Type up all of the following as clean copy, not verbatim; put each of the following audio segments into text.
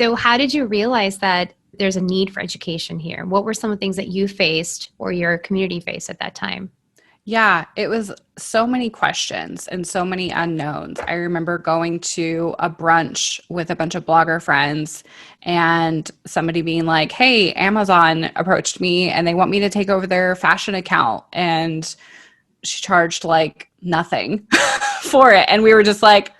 So how did you realize that there's a need for education here? What were some of the things that you faced or your community faced at that time? Yeah, it was so many questions and so many unknowns. I remember going to a brunch with a bunch of blogger friends and somebody being like, "Hey, Amazon approached me and they want me to take over their fashion account." And she charged like nothing for it. And we were just like,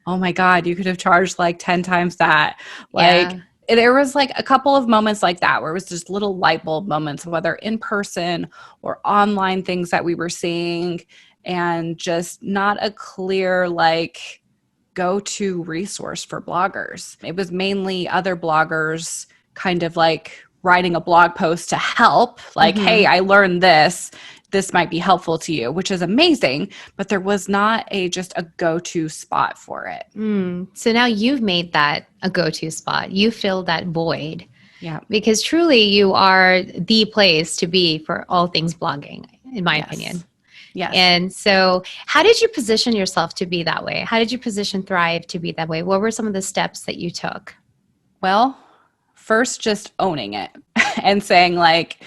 oh my God, you could have charged like 10 times that. Like, Yeah. there was like a couple of moments like that where it was just little light bulb moments, whether in person or online things that we were seeing, and just not a clear, like, go-to resource for bloggers. It was mainly other bloggers kind of like writing a blog post to help, like, hey, Mm-hmm. I learned this. This might be helpful to you, which is amazing, but there was not just a go-to spot for it. So now you've made that a go-to spot. You fill that void Yeah. because truly you are the place to be for all things blogging, in my Yes. opinion. Yes. And so how did you position yourself to be that way? How did you position Thrive to be that way? What were some of the steps that you took? Well, first, just owning it and saying, like,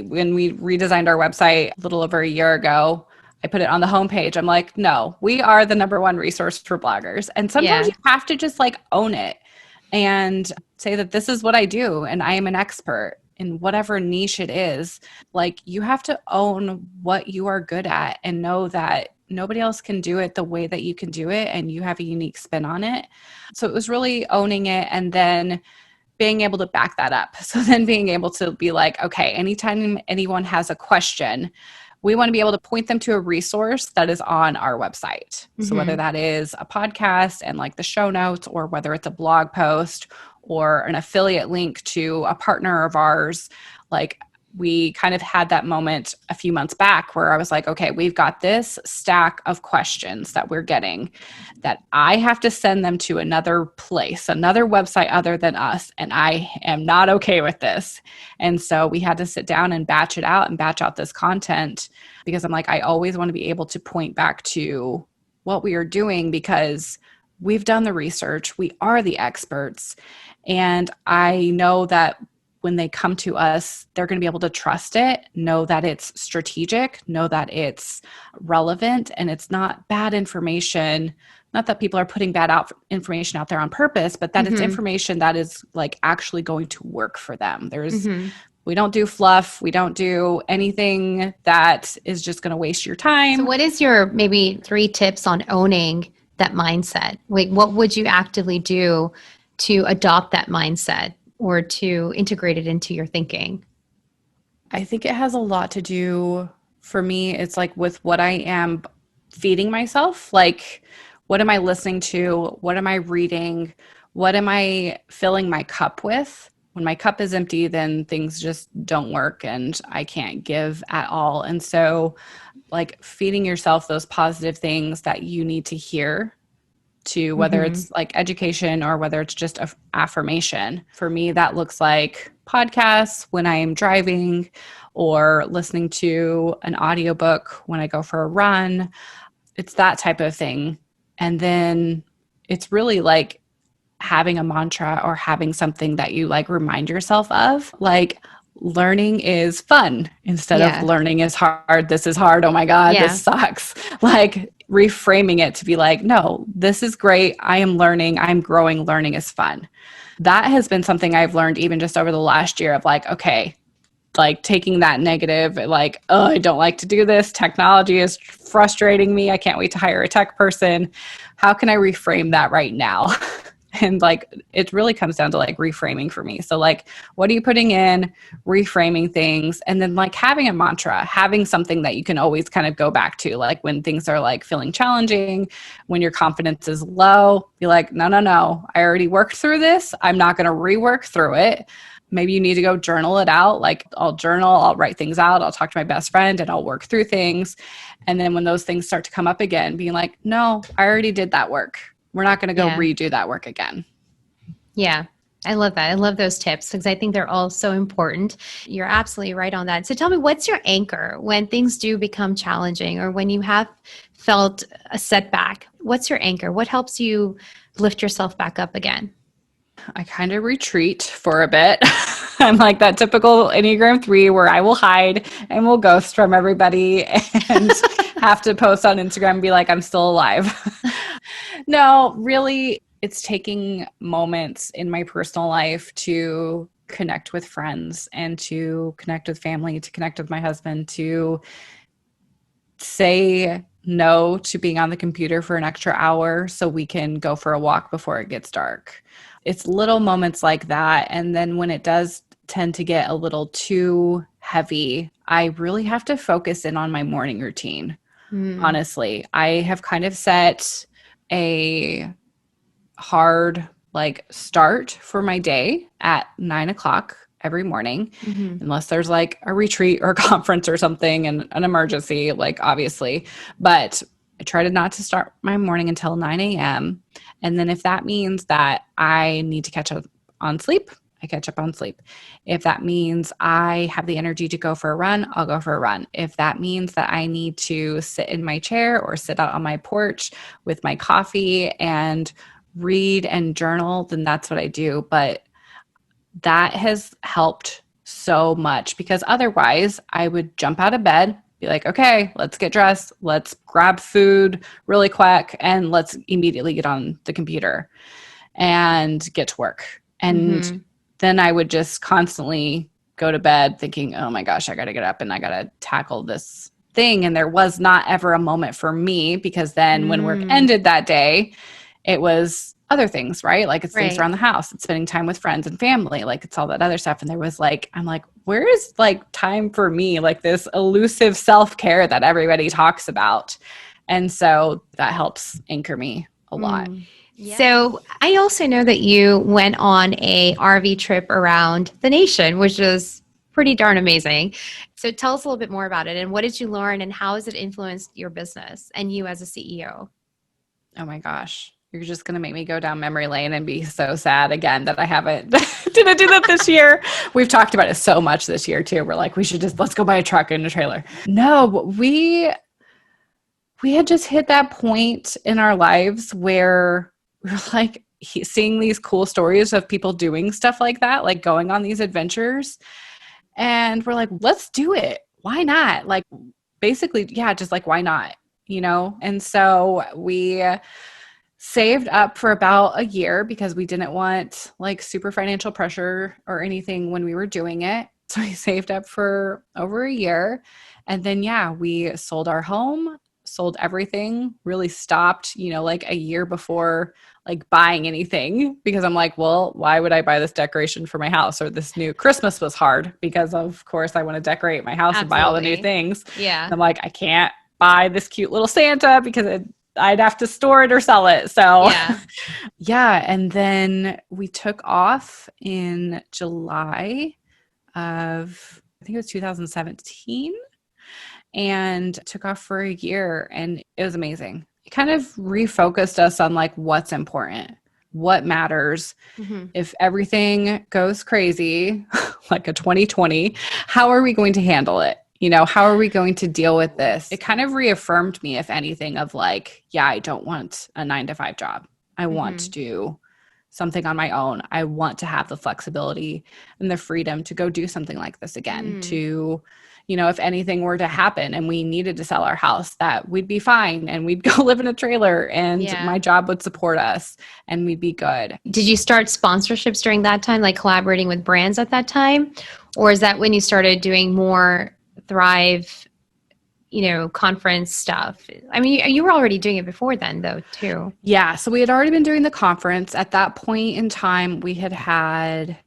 when we redesigned our website a little over a year ago, I put it on the homepage. I'm like, no, we are the number one resource for bloggers. And sometimes Yeah. you have to just like own it and say that this is what I do and I am an expert in whatever niche it is. Like, you have to own what you are good at and know that nobody else can do it the way that you can do it and you have a unique spin on it. So it was really owning it and then being able to back that up. So then being able to be like, okay, anytime anyone has a question, we want to be able to point them to a resource that is on our website. So whether Mm-hmm. that is a podcast and like the show notes, or whether it's a blog post or an affiliate link to a partner of ours, like, we kind of had that moment a few months back where I was like, okay, we've got this stack of questions that we're getting that I have to send them to another place, another website other than us. And I am not okay with this. And so we had to sit down and batch it out and batch out this content, because I'm like, I always want to be able to point back to what we are doing because we've done the research, we are the experts. And I know that when they come to us, they're going to be able to trust it, know that it's strategic, know that it's relevant, and it's not bad information. Not that people are putting information out there on purpose, but that it's Mm-hmm. information that is like actually going to work for them. Mm-hmm. We don't do fluff. We don't do anything that is just going to waste your So time. what is your maybe 3 tips on owning that mindset? Like, what would you actively do to adopt that mindset or to integrate it into your thinking? I think it has a lot to do, for me, it's like with what I am feeding myself. Like, what am I listening to? What am I reading? What am I filling my cup with? When my cup is empty, then things just don't work and I can't give at all. And so, like, feeding yourself those positive things that you need to hear, to whether Mm-hmm. it's like education or whether it's just affirmation. For me, that looks like podcasts when I am driving, or listening to an audiobook when I go for a run. It's that type of thing. And then it's really like having a mantra or having something that you like remind yourself of, like, learning is fun instead of Yeah. learning is hard. This is hard. Oh my God, this Yeah. sucks. Like, reframing it to be like, no, this is great. I am learning. I'm growing. Learning is fun. That has been something I've learned even just over the last year of like, okay, like taking that negative, like, oh, I don't like to do this. Technology is frustrating me. I can't wait to hire a tech person. How can I reframe that right now? And like, it really comes down to like reframing for me. So like, what are you putting in, reframing things, and then like having a mantra, having something that you can always kind of go back to, like when things are like feeling challenging, when your confidence is low, be like, no, no, no, I already worked through this. I'm not going to rework through it. Maybe you need to go journal it out. Like, I'll journal, I'll write things out, I'll talk to my best friend and I'll work through things. And then when those things start to come up again, being like, no, I already did that work. We're not going to go Yeah. redo that work again. Yeah. I love that. I love those tips because I think they're all so important. You're absolutely right on that. So tell me, what's your anchor when things do become challenging or when you have felt a setback? What's your anchor? What helps you lift yourself back up again? I kind of retreat for a bit. I'm like that typical Enneagram 3 where I will hide and will ghost from everybody and have to post on Instagram and be like, I'm still alive. No, really, it's taking moments in my personal life to connect with friends and to connect with family, to connect with my husband, to say no to being on the computer for an extra hour so we can go for a walk before it gets dark. It's little moments like that. And then when it does tend to get a little too heavy, I really have to focus in on my morning routine. Honestly, I have kind of set a hard start for my day at 9 o'clock every morning, unless there's like a retreat or a conference or something and an emergency, obviously. But I try to not to start my morning until 9 a.m. And then if that means that I need to catch up on sleep, I catch up on sleep. If that means I have the energy to go for a run, I'll go for a run. If that means that I need to sit in my chair or sit out on my porch with my coffee and read and journal, then that's what I do. But that has helped so much because otherwise I would jump out of bed, be like, okay, let's get dressed, let's grab food really quick, and let's immediately get on the computer and get to work. And then I would just constantly go to bed thinking, oh my gosh, I got to get up and I got to tackle this thing. And there was not ever a moment for me because then when work ended that day, it was other things, right? Like it's things around the house, it's spending time with friends and family, it's all that other stuff. And there was I'm like, where is time for me? This elusive self-care that everybody talks about. And so that helps anchor me a lot. Yeah. So I also know that you went on a RV trip around the nation, which is pretty darn amazing. So tell us a little bit more about it and what did you learn and how has it influenced your business and you as a CEO? Oh my gosh. You're just going to make me go down memory lane and be so sad again that I haven't didn't do that this year. We've talked about it so much this year too. We're like, we should let's go buy a truck and a trailer. No, we had just hit that point in our lives where we're seeing these cool stories of people doing stuff like that, going on these adventures. And we're like, let's do it. Why not? Basically, yeah, just why not? And so we saved up for about a year because we didn't want super financial pressure or anything when we were doing it. So we saved up for over a year. And then, yeah, we sold our home, sold everything, really stopped, a year before buying anything because I'm like, well, why would I buy this decoration for my house or this new Christmas was hard because of course I want to decorate my house and buy all the new things. Yeah. And I'm like, I can't buy this cute little Santa because I'd have to store it or sell it. So yeah. And then we took off in July of, I think it was 2017 and took off for a year and it was amazing. It kind of refocused us on what's important, what matters. If everything goes crazy, like a 2020, how are we going to handle it? How are we going to deal with this? It kind of reaffirmed me, if anything, of yeah, I don't want a 9-to-5 job. I want to do something on my own. I want to have the flexibility and the freedom to go do something like this again, to, if anything were to happen and we needed to sell our house, that we'd be fine and we'd go live in a trailer and my job would support us and we'd be good. Did you start sponsorships during that time, collaborating with brands at that time? Or is that when you started doing more Thrive, conference stuff? I mean, you were already doing it before then though, too. Yeah. So we had already been doing the conference. At that point in time, we had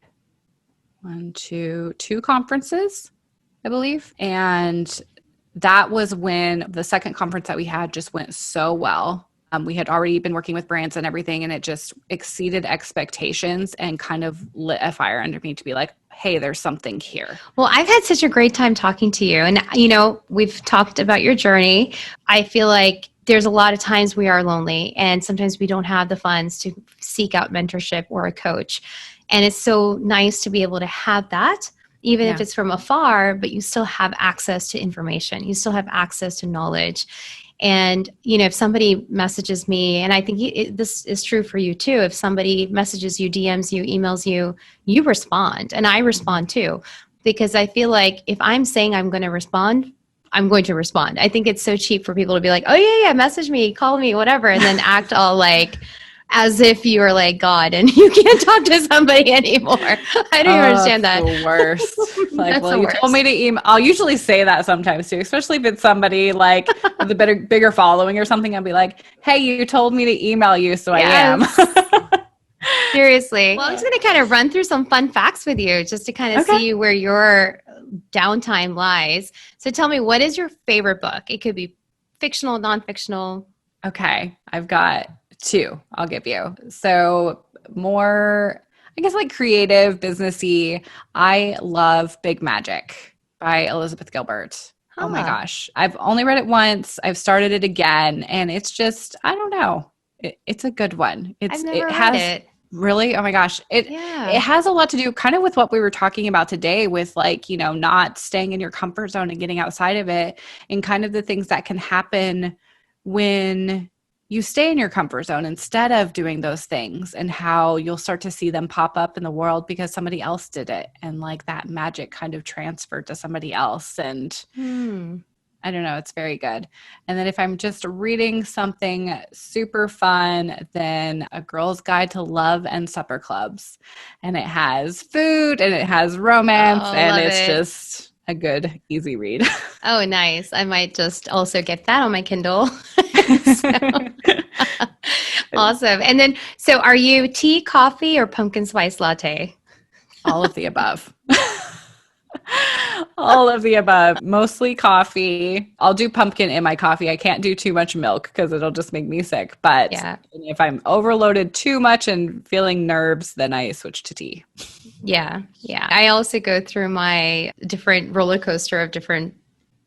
two conferences, I believe. And that was when the second conference that we had just went so well. We had already been working with brands and everything, and it just exceeded expectations and kind of lit a fire under me to be like, hey, there's something here. Well, I've had such a great time talking to you. And, we've talked about your journey. I feel like there's a lot of times we are lonely and sometimes we don't have the funds to seek out mentorship or a coach. And it's so nice to be able to have that, even Yeah. if it's from afar, but you still have access to information. You still have access to knowledge. And, if somebody messages me, and I think this is true for you too, if somebody messages you, DMs you, emails you, you respond. And I respond too, because I feel like if I'm saying I'm going to respond, I'm going to respond. I think it's so cheap for people to be like, oh yeah, message me, call me, whatever, and then act all like as if you're like God and you can't talk to somebody anymore. I don't even understand that. The worst. Like, well, you told worst. me to email. I'll usually say that sometimes too, especially if it's somebody like with a bigger following or something. I'll be like, hey, you told me to email you, so Yes. I am. Seriously. Well, I'm just going to kind of run through some fun facts with you just to kind of Okay. see where your downtime lies. So tell me, what is your favorite book? It could be fictional, non-fictional. Okay. I've got two I'll give you. So more, I guess, like creative, businessy. I love Big Magic by Elizabeth Gilbert. Oh my gosh. I've only read it once. I've started it again, and it's just, I don't know. It's a good one. I've never read it. Really? Oh my gosh. It has a lot to do kind of with what we were talking about today with like, not staying in your comfort zone and getting outside of it, and kind of the things that can happen when you stay in your comfort zone instead of doing those things, and how you'll start to see them pop up in the world because somebody else did it, and like that magic kind of transferred to somebody else. And I don't know, it's very good. And then if I'm just reading something super fun, then A Girl's Guide to Love and Supper Clubs. And it has food and it has romance, and it's just a good, easy read. Oh, nice. I might just also get that on my Kindle. Awesome. And then, so are you tea, coffee, or pumpkin spice latte? All of the above. All of the above. Mostly coffee. I'll do pumpkin in my coffee. I can't do too much milk because it'll just make me sick. But if I'm overloaded too much and feeling nerves, then I switch to tea. Yeah. I also go through my different roller coaster of different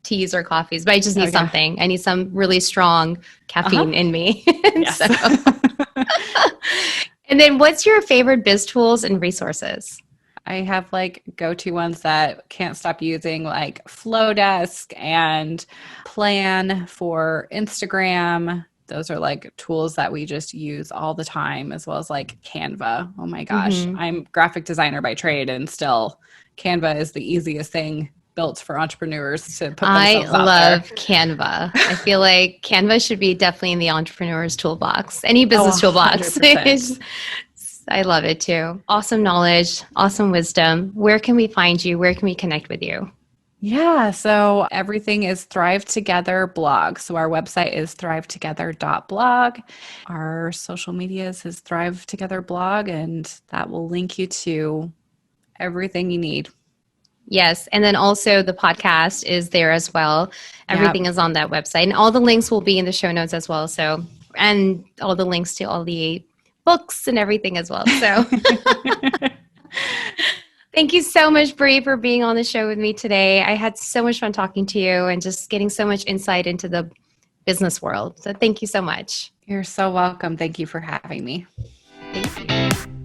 teas or coffees, but I just need something. I need some really strong caffeine in me. Yes. And then what's your favorite biz tools and resources? I have like go-to ones that can't stop using, like Flowdesk and Plan for Instagram. Those are like tools that we just use all the time, as well as like Canva. Oh my gosh. I'm graphic designer by trade, and still Canva is the easiest thing built for entrepreneurs to put themselves out there. I love Canva. I feel like Canva should be definitely in the entrepreneur's toolbox, any business toolbox. I love it too. Awesome knowledge, awesome wisdom. Where can we find you? Where can we connect with you? Yeah, so everything is Thrive Together blog. So our website is thrivetogether.blog. Our social medias is Thrive Together blog, and that will link you to everything you need. Yes. And then also the podcast is there as well. Everything is on that website, and all the links will be in the show notes as well. So, and all the links to all the books and everything as well. So thank you so much, Bree, for being on the show with me today. I had so much fun talking to you and just getting so much insight into the business world. So thank you so much. You're so welcome. Thank you for having me. Thank you.